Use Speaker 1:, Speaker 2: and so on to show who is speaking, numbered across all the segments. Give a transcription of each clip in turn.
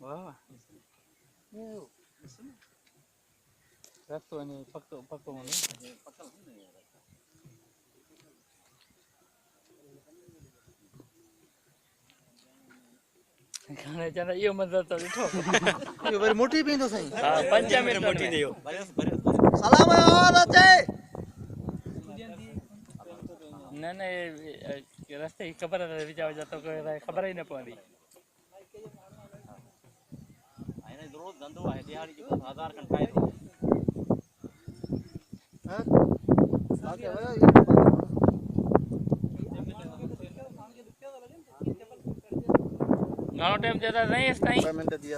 Speaker 1: वाह रस्तो नहीं पक्को पक्को नहीं खाने जाना ये मजा तो लिखो
Speaker 2: ये बार मोटी भी तो सही
Speaker 1: हां 5 मिनट मोटी दियो
Speaker 2: सलाम और अजय
Speaker 1: न न रास्ते की खबर है विचार जातो खबर ही न पड़ी आने रोज धंधो है दिहाड़ी की 1000 खन खाए
Speaker 2: हां आगे भयो
Speaker 1: गानो टाइम ज्यादा नहीं इस टाइम
Speaker 2: 5 मिनट दिया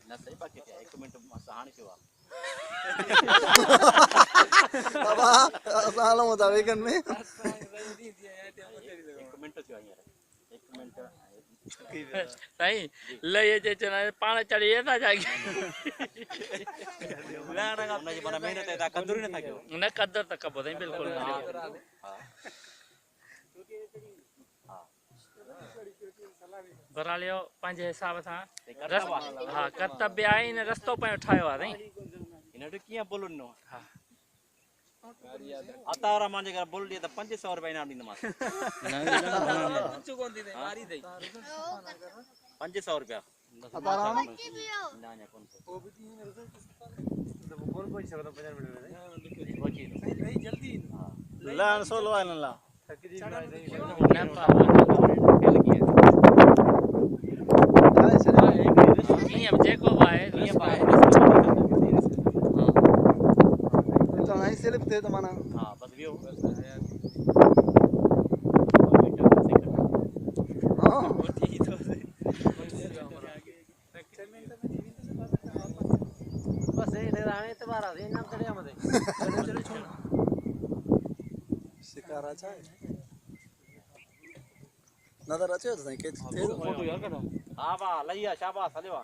Speaker 1: ना सही बाकी 1 मिनट सहान के वा
Speaker 2: बाबा साल होता वेगन में
Speaker 1: 1 मिनट थियो यार 1 मिनट सही ले जे चना पाण चढ़ी था जागी ना ना अपना जी माना मेहनत है कदर न था न कदर तक कबो नहीं बिल्कुल हां बरालियो पंहिंजे हिसाब सां हा कर्तव्य आहे न रस्तो पंहिंजो ठाहियो आहे साईं हिन वटि कीअं बोलनि नो हा अतारा मांजे घर बोल दिए त 500 रुपया इनाम ॾींदोमांसि कुझु कोन थींदे मारी अथई 500 रुपया
Speaker 2: अतारा
Speaker 1: ना ना कोन कोन कोई सकदा 50 मिनट में पहुंची नहीं जल्दी ला 16 वाला ला थकजी ना नहीं अब जेको है ये पाए
Speaker 2: तो नहीं स्लिप थे तो माना
Speaker 1: हां बस वियो
Speaker 2: हां
Speaker 1: ठीक तो बस ये आने इतबार आ नाम चढ़िया मते चलो छोड़
Speaker 2: शिकारा चाहे नजर अच्छे तो नहीं के
Speaker 1: फोटो यार करो हां वाह लइया शाबाश हलेवा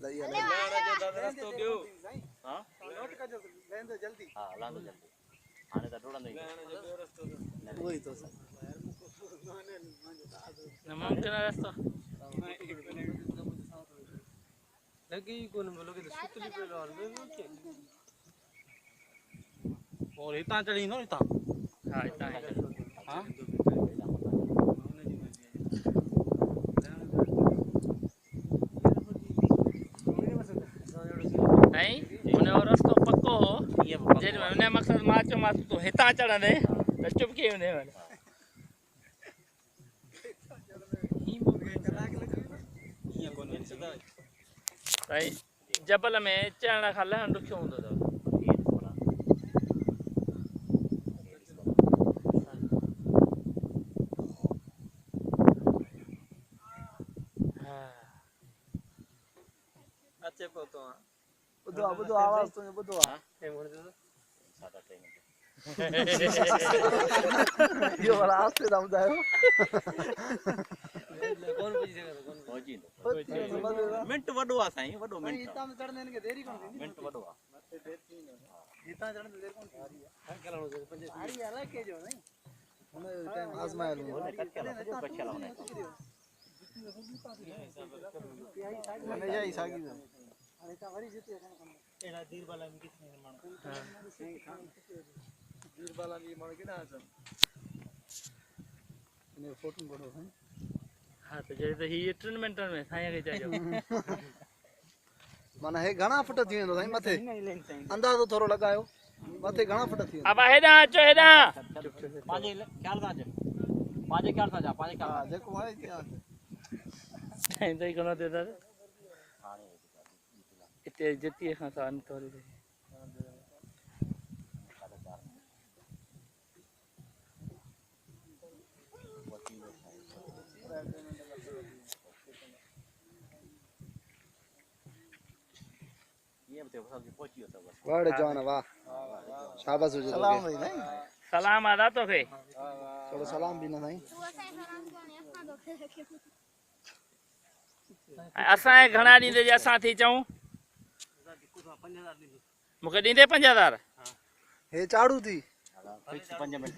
Speaker 2: लइया
Speaker 1: जो दादा रस्तो गयो हां
Speaker 2: नोट का जो लेन दो जल्दी
Speaker 1: हां लांदो जल्दी आने तो ढोड़ा नहीं रस्तो
Speaker 2: वही तो
Speaker 1: नामुमकिन रस्तो
Speaker 3: लगी कोन बोलो के सुतली पे और और इतना चढ़ी नो इतना
Speaker 1: हां इतना
Speaker 3: हां
Speaker 1: नहीं उन रस्तो पक्को हो जे उन मकसद माचो मास तो हिता चढ़ने त चुपके उन वाले भाई जबल में चढ़ना खाला दुखियो हुंदो तो
Speaker 3: अच्छे पतो
Speaker 2: बुधो आवाज तो बुधो
Speaker 3: टाइम हो दे
Speaker 1: सादा टाइम
Speaker 2: ये वाला आस्ते दाम जायो
Speaker 3: कौन पूछ सके कौन
Speaker 1: पहुंची
Speaker 2: मिनट
Speaker 1: वडो आ साईं वडो मिनट
Speaker 2: इतना में चढ़ने के देरी कोन थी
Speaker 1: मिनट वडो आ
Speaker 2: इतना चढ़ने देरी कोन थी
Speaker 3: हां करानो दे पंजे
Speaker 2: सारी अलग के जो नहीं हमें टाइम आजमाया लो
Speaker 1: बच्चा लाउने
Speaker 2: मैंने यही सागी
Speaker 3: अरे का वरी जीते एड़ा दीर वाला में कितने मान
Speaker 2: दीर वाला भी मन के ना आसन ने फोटो बड़ो है
Speaker 1: हां तो जे तो ही ट्रीटमेंट में साईं के जायो
Speaker 2: माना है घणा फुट थी वेंदो साईं मथे अंदाजो थोरो लगायो मथे घणा फुट थी
Speaker 1: अब हेडा अचो हेडा
Speaker 3: पांजे ख्याल सां जा पांजे ख्याल सां जा पांजे ख्याल
Speaker 2: हां देखो है
Speaker 1: टाइम तो कोन दे दादा इते जती खां सान थोड़ी ये बते सब पहुंची होता बस
Speaker 2: वाह जान वाह शाबाश हो सलाम भाई नहीं
Speaker 1: सलाम आदा तो के
Speaker 2: चलो सलाम भी ना साईं
Speaker 1: असां घणा ॾींदे जे असां थी चऊं मूंखे ॾींदे 5000
Speaker 2: हे चाड़ू थी
Speaker 1: फिक्स 5 मिंट